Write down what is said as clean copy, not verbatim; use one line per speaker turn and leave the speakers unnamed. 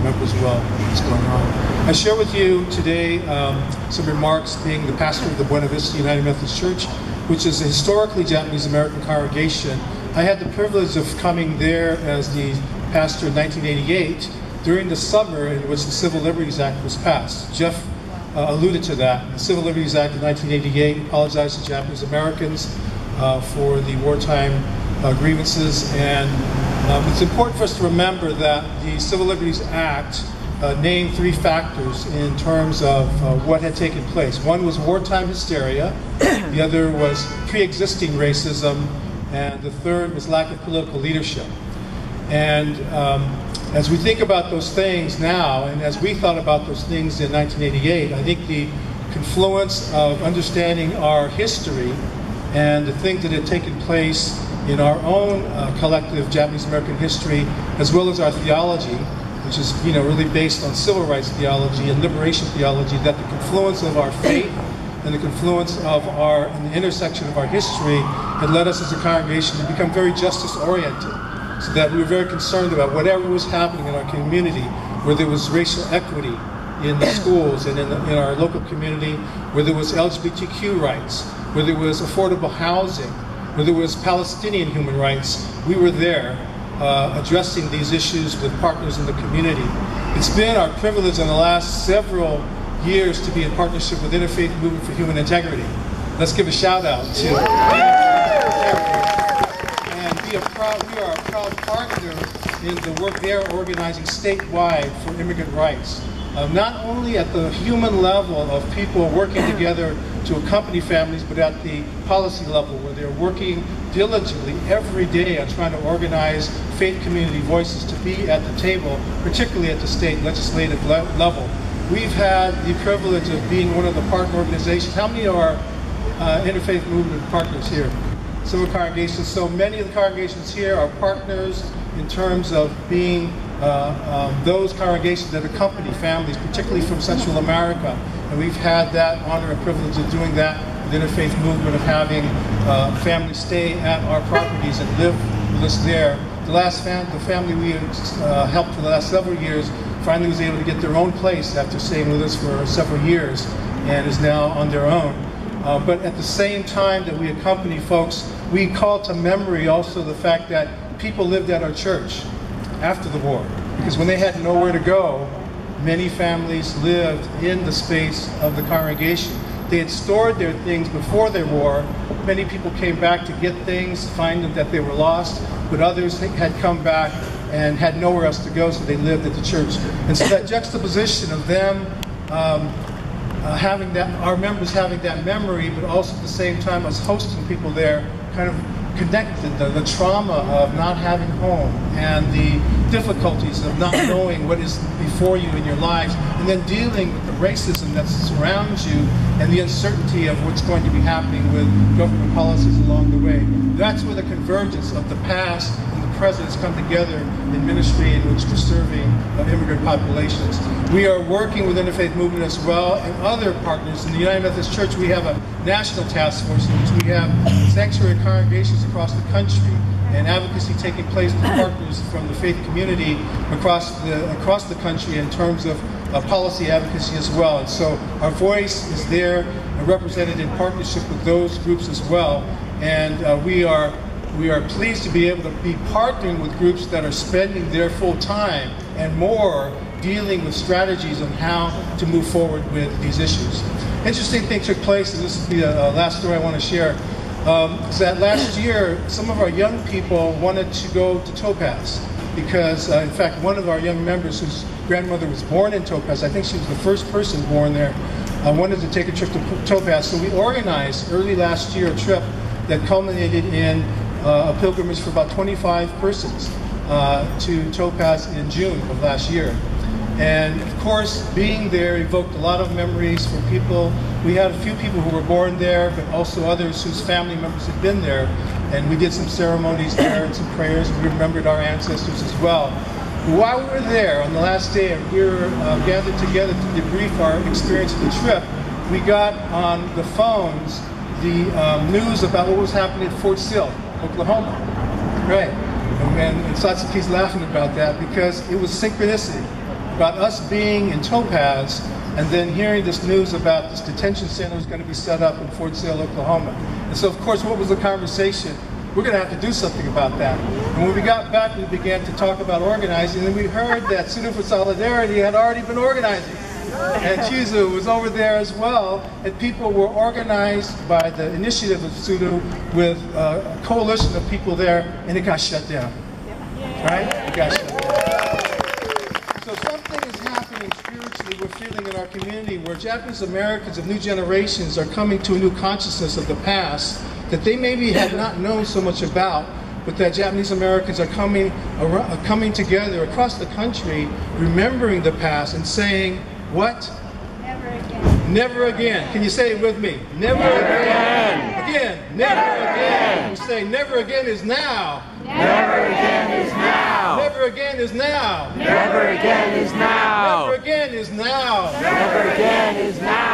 remember as well what's going on. I share with you today some remarks being the pastor of the Buena Vista United Methodist Church, which is a historically Japanese American congregation. I had the privilege of coming there as the pastor in 1988 during the summer in which the Civil Liberties Act was passed. Jeff alluded to that. The Civil Liberties Act of 1988 apologized to Japanese Americans for the wartime grievances, and it's important for us to remember that the Civil Liberties Act named three factors in terms of what had taken place. One was wartime hysteria, the other was pre-existing racism, and the third was lack of political leadership. And as we think about those things now, and as we thought about those things in 1988, I think the confluence of understanding our history and the things that had taken place in our own collective Japanese American history, as well as our theology, which is really based on civil rights theology and liberation theology, that the confluence of our faith and the confluence of and the intersection of our history had led us as a congregation to become very justice-oriented, so that we were very concerned about whatever was happening in our community, where there was racial equity in the schools and in our local community, where there was LGBTQ rights, where there was affordable housing, where there was Palestinian human rights. We were there addressing these issues with partners in the community. It's been our privilege in the last several years to be in partnership with Interfaith Movement for Human Integrity. Let's give a shout out to we are a proud partner in the work they are organizing statewide for immigrant rights. Not only at the human level of people working together to accompany families, but at the policy level, where they're working diligently every day on trying to organize faith community voices to be at the table, particularly at the state legislative level. We've had the privilege of being one of the partner organizations. How many are Interfaith Movement partners here? Some of the congregations. So many of the congregations here are partners in terms of being those congregations that accompany families, particularly from Central America. And we've had that honor and privilege of doing that with Interfaith Movement, of having families stay at our properties and live with us there. The family we helped for the last several years finally was able to get their own place after staying with us for several years, and is now on their own. But at the same time that we accompany folks, we call to memory also the fact that people lived at our church after the war, because when they had nowhere to go, many families lived in the space of the congregation. They had stored their things before the war. Many people came back to get things, finding that they were lost, but others had come back and had nowhere else to go, so they lived at the church. And so that juxtaposition of them having that, our members having that memory, but also at the same time us hosting people there, kind of connected the trauma of not having home and the difficulties of not knowing what is before you in your lives, and then dealing with the racism that surrounds you and the uncertainty of what's going to be happening with government policies along the way. That's where the convergence of the past and the present has come together in ministry in which we're serving immigrant populations. We are working with Interfaith Movement as well and other partners. In the United Methodist Church, we have a national task force in which we have sanctuary congregations across the country and advocacy taking place with partners from the faith community across the country in terms of policy advocacy as well. And so our voice is there and represented in partnership with those groups as well. And we are pleased to be able to be partnering with groups that are spending their full time and more dealing with strategies on how to move forward with these issues. Interesting thing took place, and this is the last story I want to share, is that last year some of our young people wanted to go to Topaz because, in fact, one of our young members whose grandmother was born in Topaz, I think she was the first person born there, wanted to take a trip to Topaz. So we organized early last year a trip that culminated in a pilgrimage for about 25 persons to Topaz in June of last year. And of course, being there evoked a lot of memories for people. We had a few people who were born there, but also others whose family members had been there. And we did some ceremonies there and some prayers. We remembered our ancestors as well. But while we were there on the last day and we were gathered together to debrief our experience of the trip, we got on the phones the news about what was happening at Fort Sill, Oklahoma. Right. And Satsuki's laughing about that because it was synchronicity. about us being in Topaz and then hearing this news about this detention center was going to be set up in Fort Sill, Oklahoma. And so, of course, what was the conversation? We're going to have to do something about that. And when we got back, we began to talk about organizing, and we heard that Student for Solidarity had already been organizing. And Chizu was over there as well, and people were organized by the initiative of Sudu with a coalition of people there, and it got shut down. Right? It got shut down. So something is happening spiritually, we're feeling in our community, where Japanese Americans of new generations are coming to a new consciousness of the past that they maybe had not known so much about, but that Japanese Americans are coming together across the country, remembering the past and saying, what?
Never again.
Never again. Can you say it with me? Never again. Again. Never again. We say never again is now.
Never again is now.
Never again is now.
Never again is now.
Never again is now.
Never again is now.